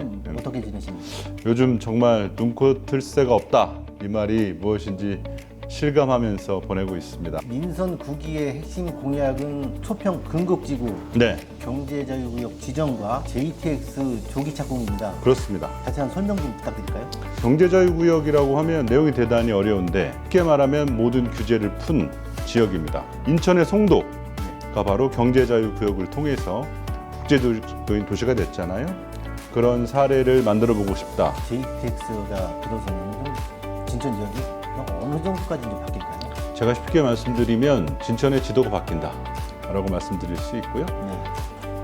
요즘은 어떻게 지내십니까? 요즘 정말 눈코 틀 새가 없다. 이 말이 무엇인지 실감하면서 보내고 있습니다. 민선 9기의 핵심 공약은 초평 근국지구 네, 경제자유구역 지정과 JTX 조기 착공입니다. 그렇습니다. 자세한 설명 좀 부탁드릴까요? 경제자유구역이라고 하면 내용이 대단히 어려운데 쉽게 말하면 모든 규제를 푼 지역입니다. 인천의 송도가 바로 경제자유구역을 통해서 국제적인 도시가 됐잖아요. 그런 사례를 만들어 보고 싶다. JTX가 들어서는 진천 지역이 어느 정도까지 이제 바뀔까요? 제가 쉽게 말씀드리면 진천의 지도가 바뀐다 라고 말씀드릴 수 있고요. 네.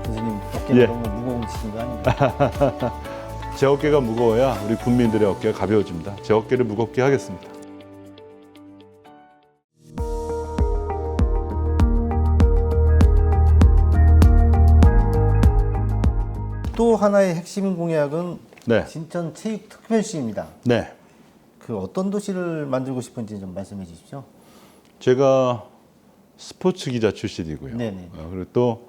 교수님 어깨가 예. 너무 무거우신 거 아닌가요? 제 어깨가 무거워야 우리 국민들의 어깨가 가벼워집니다. 제 어깨를 무겁게 하겠습니다. 또 하나의 핵심 공약은 네, 진천 체육특별시입니다. 네. 그 어떤 도시를 만들고 싶은지 좀 말씀해 주십시오. 제가 스포츠 기자 출신이고요. 네네. 그리고 또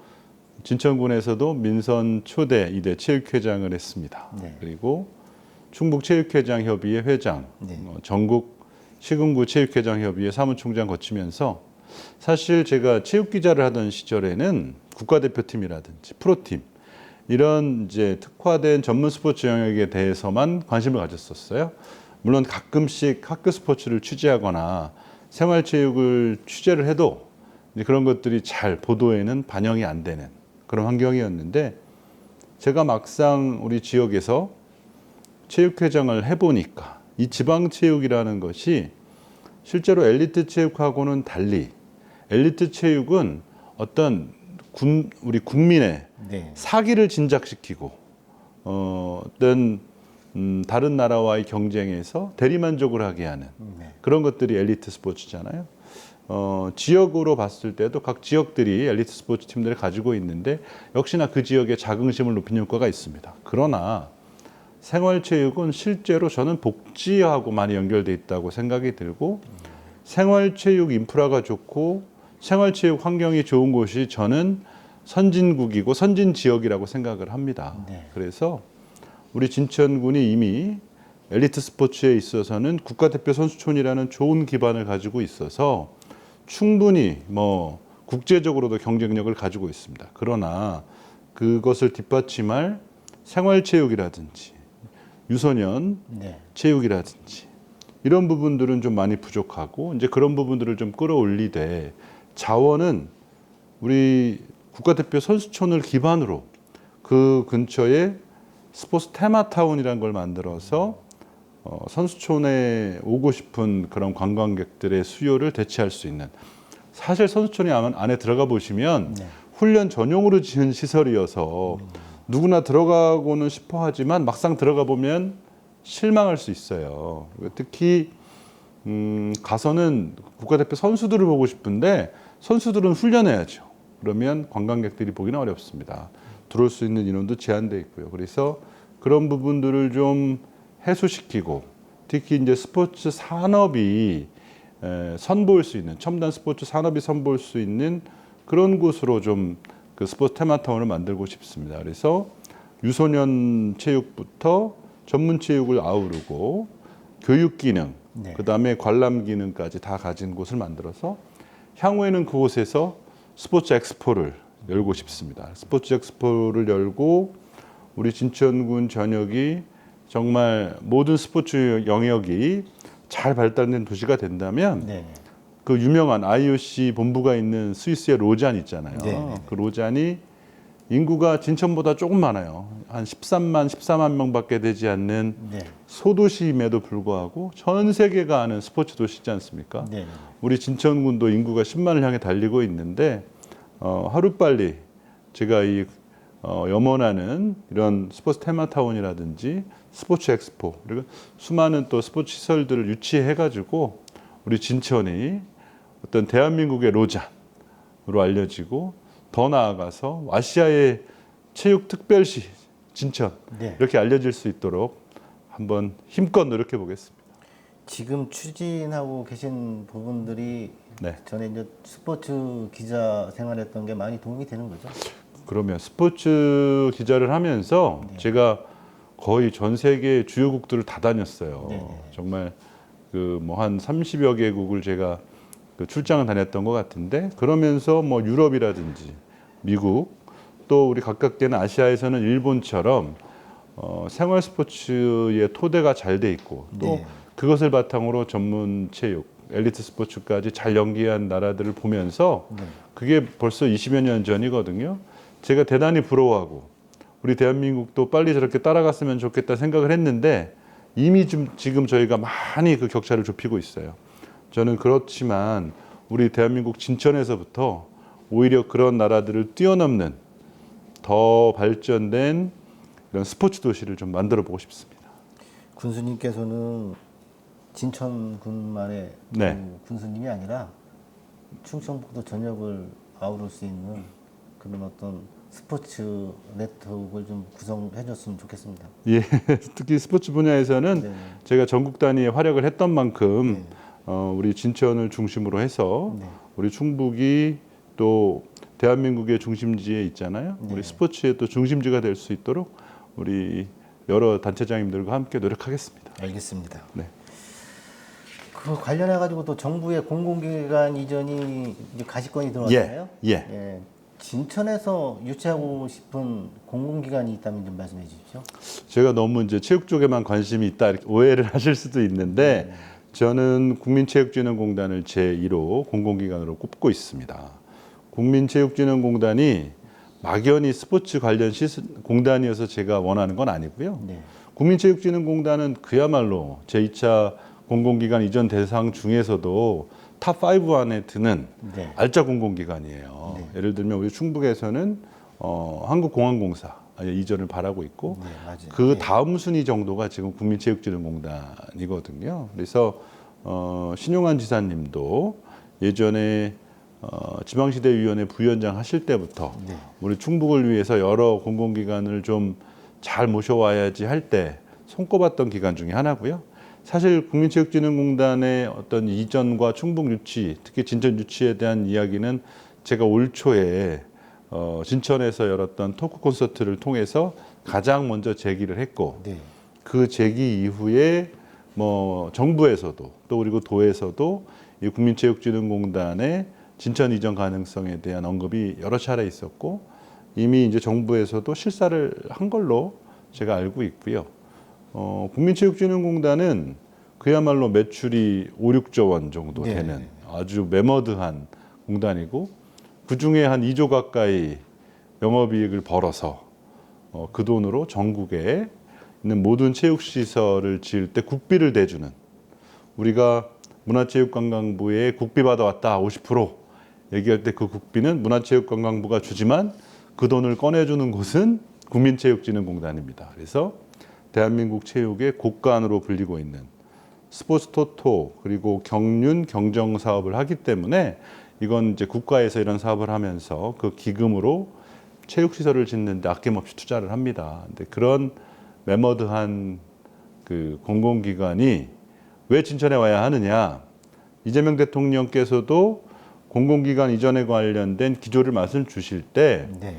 진천군에서도 민선 초대 2대 체육회장을 했습니다. 네. 그리고 충북체육회장협의회 회장, 네. 전국 시군구 체육회장협의회 사무총장 거치면서 사실 제가 체육 기자를 하던 시절에는 국가대표팀이라든지 프로팀 이런 이제 특화된 전문 스포츠 영역에 대해서만 관심을 가졌었어요. 물론 가끔씩 학교 스포츠를 취재하거나 생활체육을 취재를 해도 이제 그런 것들이 잘 보도에는 반영이 안 되는 그런 환경이었는데 제가 막상 우리 지역에서 체육회장을 해보니까 이 지방체육이라는 것이 실제로 엘리트 체육하고는 달리 엘리트 체육은 어떤 우리 국민의 네. 사기를 진작시키고 어떤 다른 나라와의 경쟁에서 대리만족을 하게 하는 네. 그런 것들이 엘리트 스포츠잖아요. 지역으로 봤을 때도 각 지역들이 엘리트 스포츠 팀들을 가지고 있는데 역시나 그 지역의 자긍심을 높이는 효과가 있습니다. 그러나 생활체육은 실제로 저는 복지하고 많이 연결돼 있다고 생각이 들고 생활체육 인프라가 좋고 생활체육 환경이 좋은 곳이 저는 선진국이고 선진 지역이라고 생각을 합니다. 네. 그래서 우리 진천군이 이미 엘리트 스포츠에 있어서는 국가대표 선수촌이라는 좋은 기반을 가지고 있어서 충분히 국제적으로도 경쟁력을 가지고 있습니다. 그러나 그것을 뒷받침할 생활체육이라든지 유소년 네. 체육이라든지 이런 부분들은 좀 많이 부족하고 이제 그런 부분들을 좀 끌어올리되 자원은 우리 국가대표 선수촌을 기반으로 그 근처에 스포츠 테마타운이라는 걸 만들어서 선수촌에 오고 싶은 그런 관광객들의 수요를 대체할 수 있는 사실 선수촌이 안에 들어가 보시면 네. 훈련 전용으로 지은 시설이어서 누구나 들어가고는 싶어 하지만 막상 들어가 보면 실망할 수 있어요. 특히 가서는 국가대표 선수들을 보고 싶은데 선수들은 훈련해야죠. 그러면 관광객들이 보기는 어렵습니다. 들어올 수 있는 인원도 제한돼 있고요. 그래서 그런 부분들을 좀 해소시키고 특히 이제 스포츠 산업이 선보일 수 있는 첨단 스포츠 산업이 선보일 수 있는 그런 곳으로 좀 그 스포츠 테마타운을 만들고 싶습니다. 그래서 유소년 체육부터 전문 체육을 아우르고 교육 기능, 네. 그다음에 관람 기능까지 다 가진 곳을 만들어서 향후에는 그곳에서 스포츠 엑스포를 열고 싶습니다. 스포츠 엑스포를 열고 우리 진천군 전역이 정말 모든 스포츠 영역이 잘 발달된 도시가 된다면 네. 그 유명한 IOC 본부가 있는 스위스의 로잔 있잖아요. 네. 그 로잔이 인구가 진천보다 조금 많아요. 한 14만 명밖에 되지 않는 네. 소도시임에도 불구하고 전 세계가 아는 스포츠 도시지 않습니까? 네. 우리 진천군도 인구가 10만을 향해 달리고 있는데 하루빨리 제가 이 염원하는 이런 스포츠 테마타운이라든지 스포츠 엑스포 그리고 수많은 또 스포츠 시설들을 유치해가지고 우리 진천이 어떤 대한민국의 로잔으로 알려지고 더 나아가서 아시아의 체육 특별시 진천 네. 이렇게 알려질 수 있도록 한번 힘껏 노력해 보겠습니다. 지금 추진하고 계신 부분들이 네. 전에 이제 스포츠 기자 생활했던 게 많이 도움이 되는 거죠? 그러면 스포츠 기자를 하면서 제가 거의 전 세계 주요국들을 다 다녔어요. 네네. 정말 그 뭐 한 30여 개국을 제가 그 출장을 다녔던 것 같은데, 그러면서 뭐 유럽이라든지 미국, 또 우리 가깝게는 아시아에서는 일본처럼 생활 스포츠의 토대가 잘 돼 있고, 또 네. 그것을 바탕으로 전문 체육, 엘리트 스포츠까지 잘 연계한 나라들을 보면서, 네. 그게 벌써 20여 년 전이거든요. 제가 대단히 부러워하고 우리 대한민국도 빨리 저렇게 따라갔으면 좋겠다 생각을 했는데, 이미 지금 저희가 많이 그 격차를 좁히고 있어요. 저는 그렇지만 우리 대한민국 진천에서부터 오히려 그런 나라들을 뛰어넘는 더 발전된 이런 스포츠 도시를 좀 만들어 보고 싶습니다. 군수님께서는 진천군만의 네. 그 군수님이 아니라 충청북도 전역을 아우를 수 있는 그런 어떤 스포츠 네트워크를 좀 구성해줬으면 좋겠습니다. 예, 특히 스포츠 분야에서는 네. 제가 전국 단위의 활약을 했던 만큼 네. 우리 진천을 중심으로 해서 네. 우리 충북이 또 대한민국의 중심지에 있잖아요. 네. 우리 스포츠의 또 중심지가 될 수 있도록 우리 여러 단체장님들과 함께 노력하겠습니다. 알겠습니다. 네. 그 관련해 가지고 또 정부의 공공기관 이전이 이제 가시권이 들어왔잖아요. 예. 진천에서 유치하고 싶은 공공기관이 있다면 좀 말씀해 주십시오. 제가 너무 이제 체육 쪽에만 관심이 있다 이렇게 오해를 하실 수도 있는데, 저는 국민체육진흥공단을 제1호 공공기관으로 꼽고 있습니다. 국민체육진흥공단이 막연히 스포츠 관련 공단이어서 제가 원하는 건 아니고요. 네. 국민체육진흥공단은 그야말로 제2차 공공기관 이전 대상 중에서도 탑5 안에 드는 네. 알짜 공공기관이에요. 네. 예를 들면 우리 충북에서는 한국공항공사 이전을 바라고 있고, 네, 맞아요. 그 다음 순위 정도가 지금 국민체육진흥공단이거든요. 그래서 신용환 지사님도 예전에 지방시대위원회 부위원장 하실 때부터 네. 우리 충북을 위해서 여러 공공기관을 좀 잘 모셔와야지 할 때 손꼽았던 기관 중에 하나고요. 사실 국민체육진흥공단의 어떤 이전과 충북 유치, 특히 진천 유치에 대한 이야기는 제가 올 초에 진천에서 열었던 토크 콘서트를 통해서 가장 먼저 제기를 했고, 네. 그 제기 이후에 뭐 정부에서도 또 그리고 도에서도 이 국민체육진흥공단의 진천 이전 가능성에 대한 언급이 여러 차례 있었고, 이미 이제 정부에서도 실사를 한 걸로 제가 알고 있고요. 국민체육진흥공단은 그야말로 매출이 5, 6조 원 정도 네. 되는 아주 매머드한 공단이고, 그 중에 한 2조 가까이 영업이익을 벌어서 그 돈으로 전국에 있는 모든 체육시설을 지을 때 국비를 대주는, 우리가 문화체육관광부에 국비 받아왔다 50% 얘기할 때 그 국비는 문화체육관광부가 주지만 그 돈을 꺼내주는 곳은 국민체육진흥공단입니다. 그래서 대한민국 체육의 곳간으로 불리고 있는 스포츠 토토 그리고 경륜 경정 사업을 하기 때문에, 이건 이제 국가에서 이런 사업을 하면서 그 기금으로 체육시설을 짓는데 아낌없이 투자를 합니다. 근데 그런 매머드한 그 공공기관이 왜 진천에 와야 하느냐? 이재명 대통령께서도 공공기관 이전에 관련된 기조를 말씀 주실 때 네.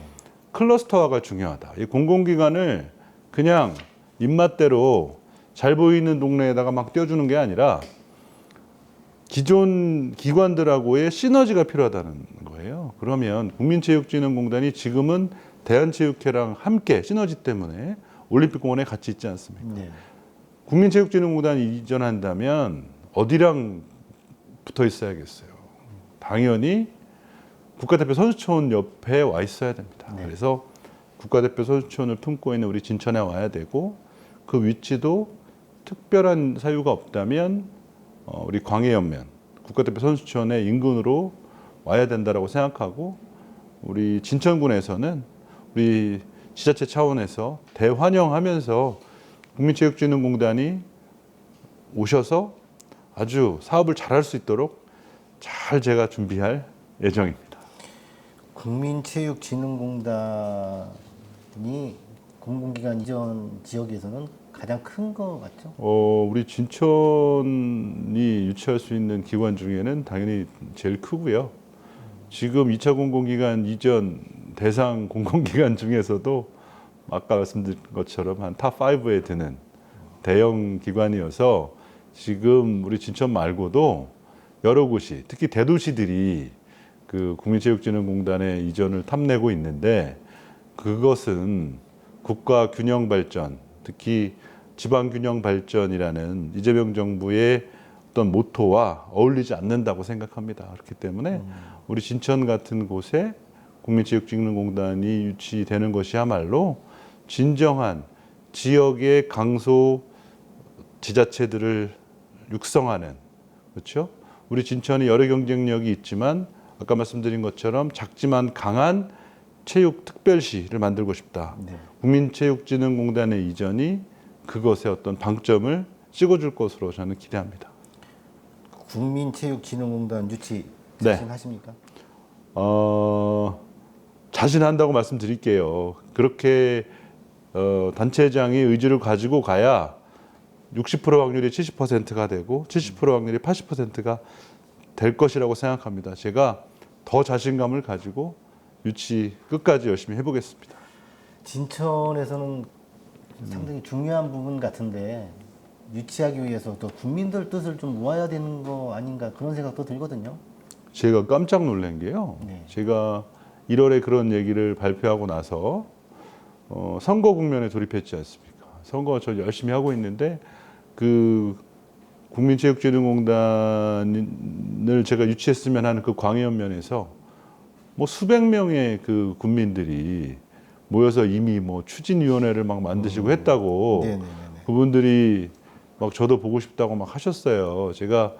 클러스터화가 중요하다. 이 공공기관을 그냥 입맛대로 잘 보이는 동네에다가 막 띄워주는 게 아니라 기존 기관들하고의 시너지가 필요하다는 거예요. 그러면 국민체육진흥공단이 지금은 대한체육회랑 함께 시너지 때문에 올림픽공원에 같이 있지 않습니까? 네. 국민체육진흥공단이 이전한다면 어디랑 붙어 있어야겠어요. 당연히 국가대표 선수촌 옆에 와 있어야 됩니다. 네. 그래서 국가대표 선수촌을 품고 있는 우리 진천에 와야 되고, 그 위치도 특별한 사유가 없다면 우리 광해연면 국가대표 선수촌의 인근으로 와야 된다라고 생각하고, 우리 진천군에서는 우리 지자체 차원에서 대환영하면서 국민체육진흥공단이 오셔서 아주 사업을 잘할 수 있도록 잘 제가 준비할 예정입니다. 국민체육진흥공단이 공공기관 이전 지역에서는 가장 큰 거 같죠? 우리 진천이 유치할 수 있는 기관 중에는 당연히 제일 크고요. 지금 2차 공공기관 이전 대상 공공기관 중에서도 아까 말씀드린 것처럼 한 탑 5에 드는 대형 기관이어서 지금 우리 진천 말고도 여러 곳이 특히 대도시들이 그 국민체육진흥공단에 이전을 탐내고 있는데 그것은 국가 균형 발전, 특히 지방 균형 발전이라는 이재명 정부의 어떤 모토와 어울리지 않는다고 생각합니다. 그렇기 때문에 우리 진천 같은 곳에 국민체육진흥공단이 유치되는 것이야말로 진정한 지역의 강소 지자체들을 육성하는, 그렇죠? 우리 진천이 여러 경쟁력이 있지만 아까 말씀드린 것처럼 작지만 강한 체육특별시를 만들고 싶다. 네. 국민체육진흥공단의 이전이 그것의 어떤 방점을 찍어줄 것으로 저는 기대합니다. 국민체육진흥공단 유치 네. 자신하십니까? 자신한다고 말씀드릴게요. 그렇게 단체장이 의지를 가지고 가야 60% 확률이 70%가 되고 70% 확률이 80%가 될 것이라고 생각합니다. 제가 더 자신감을 가지고 유치 끝까지 열심히 해보겠습니다. 진천에서는 상당히 중요한 부분 같은데 유치하기 위해서 또 국민들 뜻을 좀 모아야 되는 거 아닌가 그런 생각도 들거든요. 제가 깜짝 놀란 게요. 네. 제가 1월에 그런 얘기를 발표하고 나서 선거 국면에 돌입했지 않습니까? 선거 저 열심히 하고 있는데 그 국민체육진흥공단을 제가 유치했으면 하는 그 광해연면에서 뭐 수백 명의 그 국민들이 모여서 이미 뭐 추진위원회를 막 만드시고 했다고 네네네. 그분들이 막 저도 보고 싶다고 막 하셨어요. 제가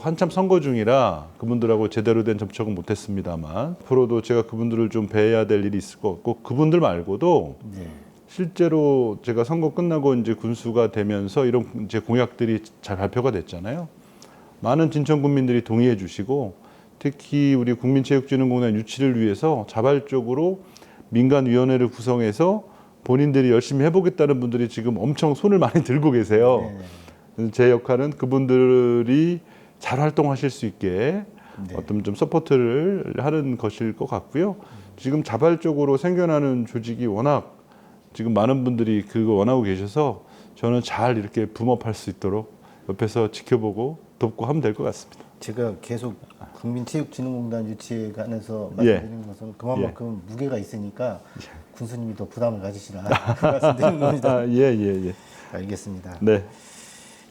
한참 선거 중이라 그분들하고 제대로 된 접촉은 못했습니다만 앞으로도 제가 그분들을 좀 뵈야 될 일이 있을 것 같고 그분들 말고도 네. 실제로 제가 선거 끝나고 이제 군수가 되면서 이런 이제 공약들이 잘 발표가 됐잖아요. 많은 진천 국민들이 동의해 주시고 특히 우리 국민체육진흥공단 유치를 위해서 자발적으로 민간위원회를 구성해서 본인들이 열심히 해보겠다는 분들이 지금 엄청 손을 많이 들고 계세요. 네. 제 역할은 그분들이 잘 활동하실 수 있게 네. 어떤 좀 서포트를 하는 것일 것 같고요. 지금 자발적으로 생겨나는 조직이 워낙 지금 많은 분들이 그거 원하고 계셔서 저는 잘 이렇게 붐업할 수 있도록 옆에서 지켜보고 돕고 하면 될 것 같습니다. 제가 계속 국민체육진흥공단 유치에 관해서 예. 말씀드리는 것은 그만큼 무게가 있으니까 군수님이 더 부담을 가지시라 그 말씀드리는 겁니다. 예. 알겠습니다. 네.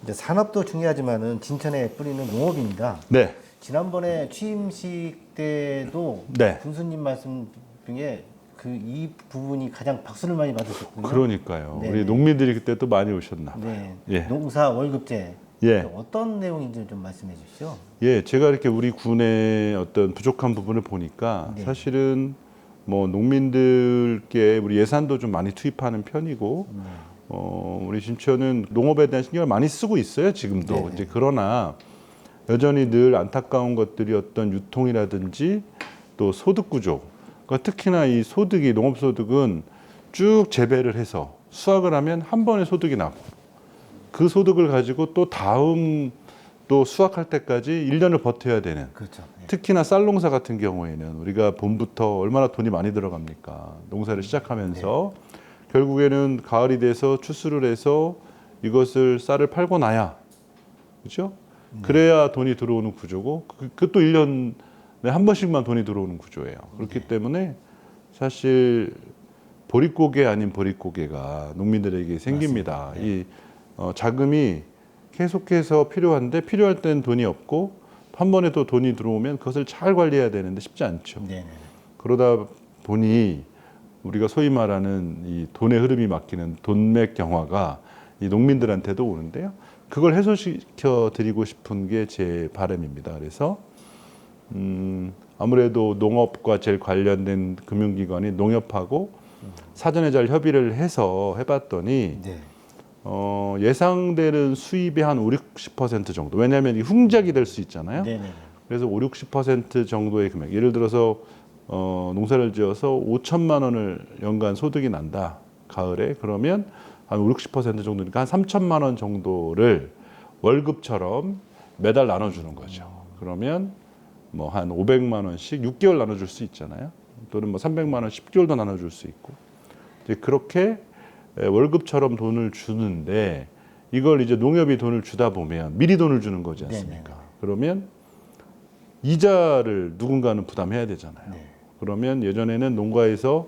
이제 산업도 중요하지만은 진천에 뿌리는 농업입니다. 네. 지난번에 취임식 때도 네. 군수님 말씀 중에 이 부분이 가장 박수를 많이 받으셨군요. 그러니까요. 네. 우리 농민들이 그때 또 많이 오셨나 봐요. 네. 예. 농사 월급제 예. 어떤 내용인지 좀 말씀해 주시죠. 예, 제가 이렇게 우리 군의 어떤 부족한 부분을 보니까 네. 사실은 뭐 농민들께 우리 예산도 좀 많이 투입하는 편이고 우리 진천은 농업에 대한 신경을 많이 쓰고 있어요 지금도. 네네. 이제 그러나 여전히 늘 안타까운 것들이 어떤 유통이라든지 또 소득 구조. 그러니까 특히나 이 소득이 농업 소득은 쭉 재배를 해서 수확을 하면 한 번에 소득이 나고 그 소득을 가지고 또 다음 또 수확할 때까지 1년을 버텨야 되는. 그렇죠. 네. 특히나 쌀 농사 같은 경우에는 우리가 봄부터 얼마나 돈이 많이 들어갑니까? 농사를 시작하면서 결국에는 가을이 돼서 추수를 해서 이것을 쌀을 팔고 나야, 그렇죠? 그래야 돈이 들어오는 구조고 그것도 1년에 한 번씩만 돈이 들어오는 구조예요. 그렇기 때문에 사실 보릿고개 아닌 보릿고개가 농민들에게 생깁니다. 이 자금이 계속해서 필요한데 필요할 때는 돈이 없고 한 번에 또 돈이 들어오면 그것을 잘 관리해야 되는데 쉽지 않죠. 네네. 그러다 보니 우리가 소위 말하는 이 돈의 흐름이 막히는 돈맥 경화가 이 농민들한테도 오는데요. 그걸 해소시켜 드리고 싶은 게 제 바람입니다. 그래서 아무래도 농업과 제일 관련된 금융기관이 농협하고 사전에 잘 협의를 해서 해봤더니 네. 예상되는 수입의 한 5, 60% 정도. 왜냐하면 이 흉작이 될 수 있잖아요. 네네. 그래서 5, 60% 정도의 금액. 예를 들어서 농사를 지어서 5천만 원을 연간 소득이 난다. 가을에. 그러면 한 5, 60% 정도니까 한 3천만 원 정도를 월급처럼 매달 나눠주는 거죠. 그러면 뭐 한 500만 원씩 6개월 나눠줄 수 있잖아요. 또는 뭐 300만 원 10개월도 나눠줄 수 있고. 이제 그렇게 월급처럼 돈을 주는데 이걸 이제 농협이 돈을 주다 보면 미리 돈을 주는 거지 않습니까? 네네. 그러면 이자를 누군가는 부담해야 되잖아요. 네. 그러면 예전에는 농가에서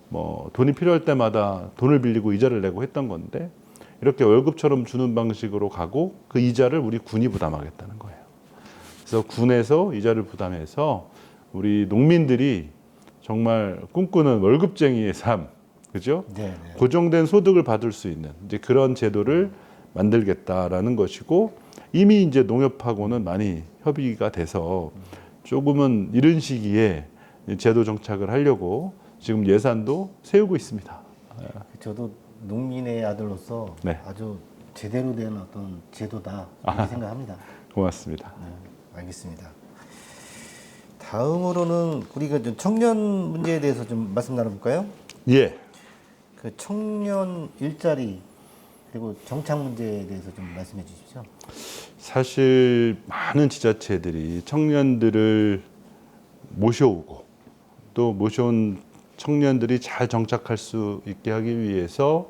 뭐 돈이 필요할 때마다 돈을 빌리고 이자를 내고 했던 건데 이렇게 월급처럼 주는 방식으로 가고 그 이자를 우리 군이 부담하겠다는 거예요. 그래서 군에서 이자를 부담해서 우리 농민들이 정말 꿈꾸는 월급쟁이의 삶, 그죠? 네. 고정된 소득을 받을 수 있는 이제 그런 제도를 만들겠다라는 것이고 이미 이제 농협하고는 많이 협의가 돼서 조금은 이른 시기에 제도 정착을 하려고 지금 예산도 세우고 있습니다. 저도 농민의 아들로서 네. 아주 제대로 된 어떤 제도다 이렇게 생각합니다. 고맙습니다. 네, 알겠습니다. 다음으로는 우리가 좀 청년 문제에 대해서 좀 말씀 나눠볼까요? 예. 그 청년 일자리 그리고 정착 문제에 대해서 좀 말씀해 주십시오. 사실 많은 지자체들이 청년들을 모셔오고 또 모셔온 청년들이 잘 정착할 수 있게 하기 위해서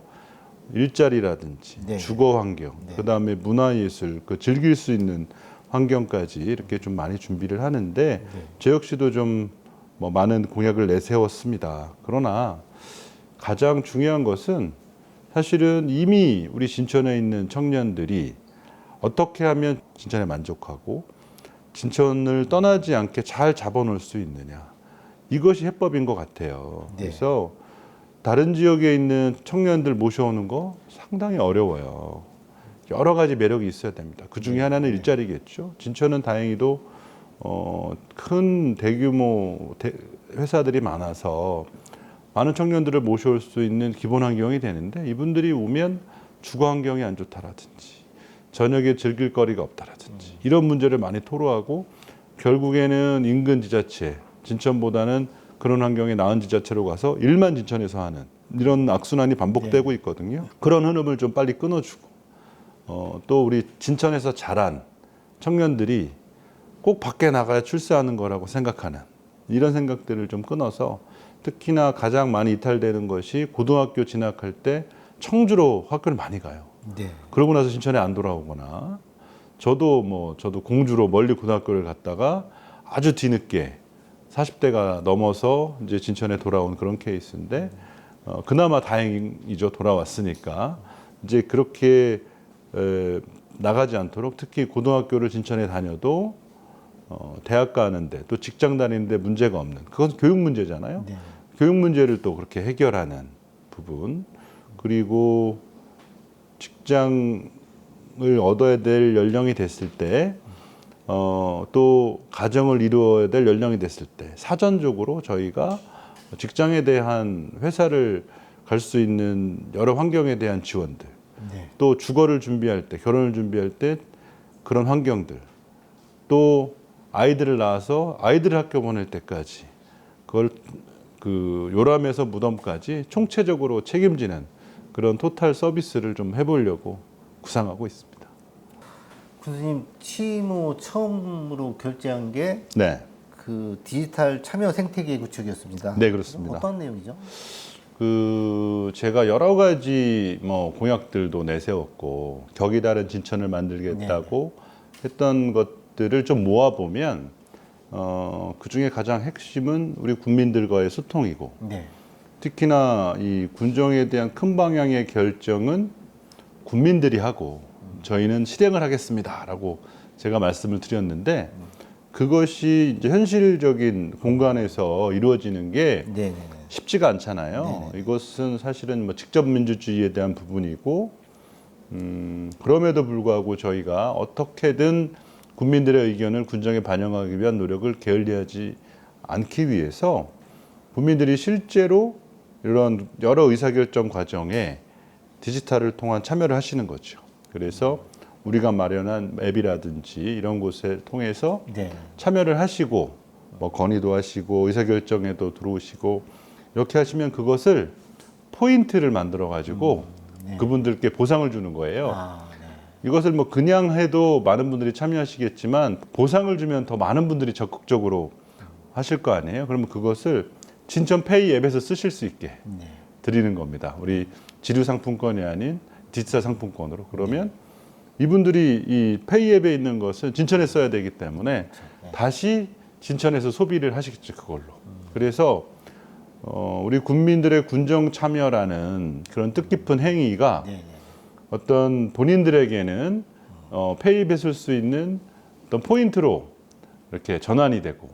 일자리라든지 네. 주거 환경, 네. 그다음에 문화예술, 그 즐길 수 있는 환경까지 이렇게 좀 많이 준비를 하는데 저 역시도 좀 뭐 많은 공약을 내세웠습니다. 그러나 가장 중요한 것은 사실은 이미 우리 진천에 있는 청년들이 어떻게 하면 진천에 만족하고 진천을 떠나지 않게 잘 잡아놓을 수 있느냐, 이것이 해법인 것 같아요. 네. 그래서 다른 지역에 있는 청년들 모셔오는 거 상당히 어려워요. 여러 가지 매력이 있어야 됩니다. 그 중에 하나는 일자리겠죠. 진천은 다행히도 큰 대규모 회사들이 많아서 많은 청년들을 모셔올 수 있는 기본 환경이 되는데 이분들이 오면 주거 환경이 안 좋다라든지 저녁에 즐길 거리가 없다라든지 이런 문제를 많이 토로하고 결국에는 인근 지자체, 진천보다는 그런 환경이 나은 지자체로 가서 일만 진천에서 하는 이런 악순환이 반복되고 있거든요. 그런 흐름을 좀 빨리 끊어주고 또 우리 진천에서 자란 청년들이 꼭 밖에 나가야 출세하는 거라고 생각하는 이런 생각들을 좀 끊어서 특히나 가장 많이 이탈되는 것이 고등학교 진학할 때 청주로 학교를 많이 가요. 네. 그러고 나서 진천에 안 돌아오거나 저도 공주로 멀리 고등학교를 갔다가 아주 뒤늦게 40대가 넘어서 이제 진천에 돌아온 그런 케이스인데 그나마 다행이죠. 돌아왔으니까 이제 그렇게 나가지 않도록 특히 고등학교를 진천에 다녀도 대학 가는데 또 직장 다니는데 문제가 없는 그건 교육 문제잖아요. 네. 교육 문제를 또 그렇게 해결하는 부분 그리고 직장을 얻어야 될 연령이 됐을 때 또 가정을 이루어야 될 연령이 됐을 때 사전적으로 저희가 직장에 대한 회사를 갈 수 있는 여러 환경에 대한 지원들 네. 또 주거를 준비할 때 결혼을 준비할 때 그런 환경들 또 아이들을 낳아서 아이들을 학교 보낼 때까지 그걸 그 요람에서 무덤까지 총체적으로 책임지는 그런 토탈 서비스를 좀 해보려고 구상하고 있습니다. 교수님 취임 후 처음으로 결제한 게 네, 그 디지털 참여 생태계 구축이었습니다. 네, 그렇습니다. 어떤 내용이죠? 그 제가 여러 가지 뭐 공약들도 내세웠고 격이 다른 진천을 만들겠다고 했던 것들을 좀 모아 보면 그 중에 가장 핵심은 우리 국민들과의 소통이고 네. 특히나 이 군정에 대한 큰 방향의 결정은 국민들이 하고 저희는 실행을 하겠습니다라고 제가 말씀을 드렸는데 그것이 이제 현실적인 공간에서 이루어지는 게 네. 쉽지가 않잖아요. 이것은 사실은 뭐 직접 민주주의에 대한 부분이고 그럼에도 불구하고 저희가 어떻게든 국민들의 의견을 군정에 반영하기 위한 노력을 게을리하지 않기 위해서 국민들이 실제로 이런 여러 의사결정 과정에 디지털을 통한 참여를 하시는 거죠. 그래서 우리가 마련한 앱이라든지 이런 곳을 통해서 네. 참여를 하시고 뭐 건의도 하시고 의사결정에도 들어오시고 이렇게 하시면 그것을 포인트를 만들어 가지고 그분들께 보상을 주는 거예요. 아, 네. 이것을 뭐 그냥 해도 많은 분들이 참여하시겠지만 보상을 주면 더 많은 분들이 적극적으로 하실 거 아니에요. 그러면 그것을 진천페이 앱에서 쓰실 수 있게 네. 드리는 겁니다. 우리 지류 상품권이 아닌 디지털 상품권으로. 그러면 이분들이 이 페이앱에 있는 것은 진천에 써야 되기 때문에 다시 진천에서 소비를 하시겠죠, 그걸로. 그래서 우리 국민들의 군정 참여라는 그런 뜻깊은 행위가 네, 네. 어떤 본인들에게는 페이앱에 쓸 수 있는 어떤 포인트로 이렇게 전환이 되고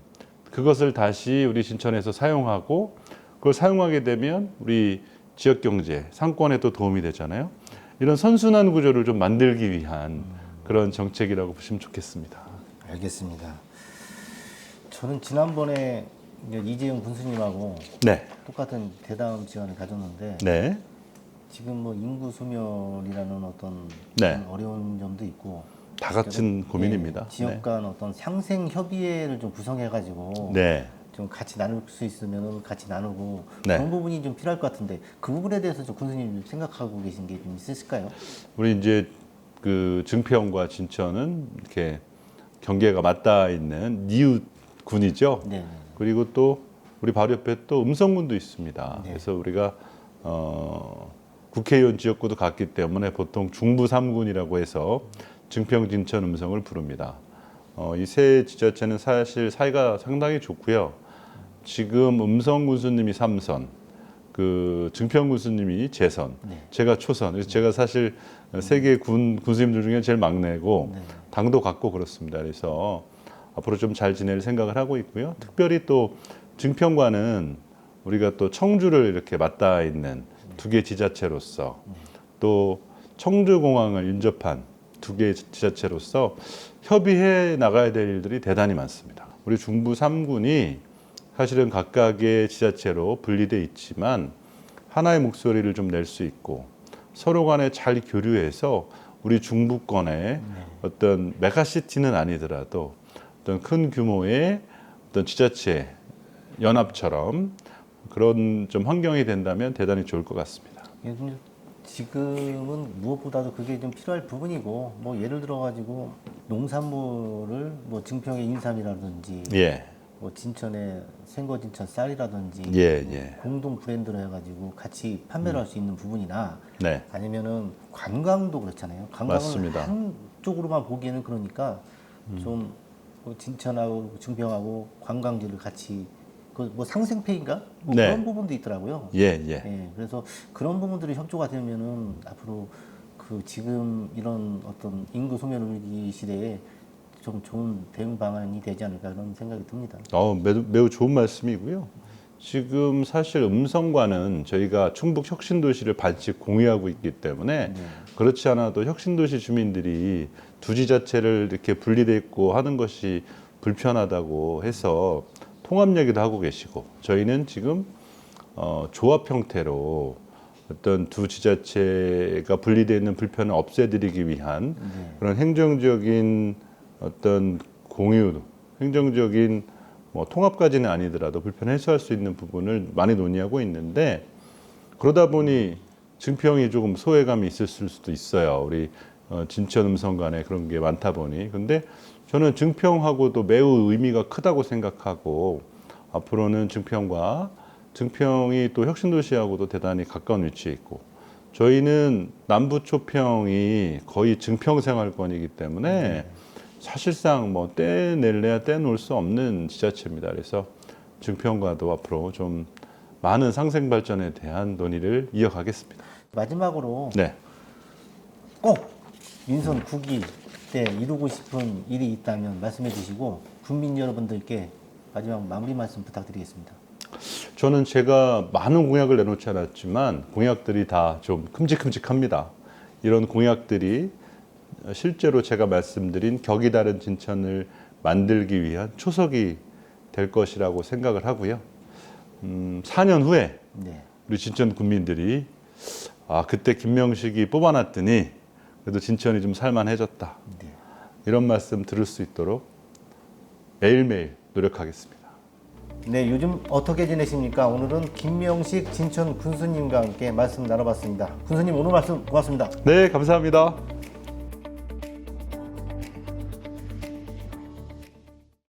그것을 다시 우리 진천에서 사용하고 그걸 사용하게 되면 우리 지역 경제, 상권에도 도움이 되잖아요. 이런 선순환 구조를 좀 만들기 위한 그런 정책이라고 보시면 좋겠습니다. 알겠습니다. 저는 지난번에 이제 이재용 군수님하고 네. 똑같은 대담 시간을 가졌는데 네. 지금 뭐 인구 소멸이라는 어떤 네. 그런 어려운 점도 있고 다 같은 고민입니다. 네, 지역 간 어떤 상생 협의회를 좀 구성해가지고 네. 좀 같이 나눌 수 있으면 같이 나누고 네. 그런 부분이 좀 필요할 것 같은데 그 부분에 대해서 좀 군수님 생각하고 계신 게 좀 있으실까요? 우리 이제 그 증평과 진천은 이렇게 경계가 맞닿아 있는 이웃 군이죠. 네. 그리고 또 우리 바로 옆에 또 음성군도 있습니다. 네. 그래서 우리가 국회의원 지역구도 같기 때문에 보통 중부 3군이라고 해서 증평, 진천, 음성을 부릅니다. 이 세 지자체는 사실 사이가 상당히 좋고요. 지금 음성 군수님이 3선, 그 증평 군수님이 재선, 네. 제가 초선. 그래서 제가 사실 세계 군수님들 중에 제일 막내고 네. 당도 같고 그렇습니다. 그래서 앞으로 좀 잘 지낼 생각을 하고 있고요. 특별히 또 증평과는 우리가 또 청주를 이렇게 맞닿아 있는 두 개 지자체로서 또 청주공항을 인접한 두 개 지자체로서 협의해 나가야 될 일들이 대단히 많습니다. 우리 중부 3군이 사실은 각각의 지자체로 분리돼 있지만 하나의 목소리를 좀 낼 수 있고 서로 간에 잘 교류해서 우리 중부권의 어떤 메가시티는 아니더라도 어떤 큰 규모의 어떤 지자체 연합처럼 그런 좀 환경이 된다면 대단히 좋을 것 같습니다. 지금은 무엇보다도 그게 좀 필요할 부분이고 뭐 예를 들어 가지고 농산물을 뭐 증평의 인삼이라든지 예, 뭐 진천의 생거 진천 쌀이라든지 예, 뭐 예. 공동 브랜드로 해가지고 같이 판매를 할 수 있는 부분이나 네, 아니면은 관광도 그렇잖아요. 관광을 맞습니다. 한쪽으로만 보기에는 그러니까 좀뭐 진천하고 증평하고 관광지를 같이 그 뭐 상생페인가 뭐 네. 그런 부분도 있더라고요. 예, 예. 예, 그래서 그런 부분들이 협조가 되면은 앞으로 그 지금 이런 어떤 인구 소멸 위기 시대에 좀 좋은 대응 방안이 되지 않을까 그런 생각이 듭니다. 매우 좋은 말씀이고요. 지금 사실 음성과는 저희가 충북 혁신도시를 반씩 공유하고 있기 때문에 그렇지 않아도 혁신도시 주민들이 두 지자체를 이렇게 분리돼 있고 하는 것이 불편하다고 해서 통합 얘기도 하고 계시고 저희는 지금 조합 형태로 어떤 두 지자체가 분리되어 있는 불편을 없애드리기 위한 그런 행정적인 어떤 공유, 행정적인 뭐 통합까지는 아니더라도 불편 해소할 수 있는 부분을 많이 논의하고 있는데 그러다 보니 증평이 조금 소외감이 있을 수도 있어요. 우리 진천 음성 간에 그런 게 많다 보니. 근데 저는 증평하고도 매우 의미가 크다고 생각하고 앞으로는 증평이 또 혁신도시하고도 대단히 가까운 위치에 있고 저희는 남부 초평이 거의 증평 생활권이기 때문에 사실상 뭐 떼낼래야 떼놓을 수 없는 지자체입니다. 그래서 증평과도 앞으로 좀 많은 상생 발전에 대한 논의를 이어가겠습니다. 마지막으로 네. 꼭 인선 9기 때 이루고 싶은 일이 있다면 말씀해 주시고 국민 여러분들께 마지막 마무리 말씀 부탁드리겠습니다. 저는 제가 많은 공약을 내놓지 않았지만 공약들이 다 좀 큼직큼직합니다. 이런 공약들이 실제로 제가 말씀드린 격이 다른 진천을 만들기 위한 초석이 될 것이라고 생각을 하고요. 4년 후에 네. 우리 진천 국민들이 그때 김명식이 뽑아놨더니 그래도 진천이 좀 살만해졌다. 네. 이런 말씀 들을 수 있도록 매일매일 노력하겠습니다. 네, 요즘 어떻게 지내십니까? 오늘은 김명식 진천 군수님과 함께 말씀 나눠봤습니다. 군수님 오늘 말씀 고맙습니다. 네, 감사합니다.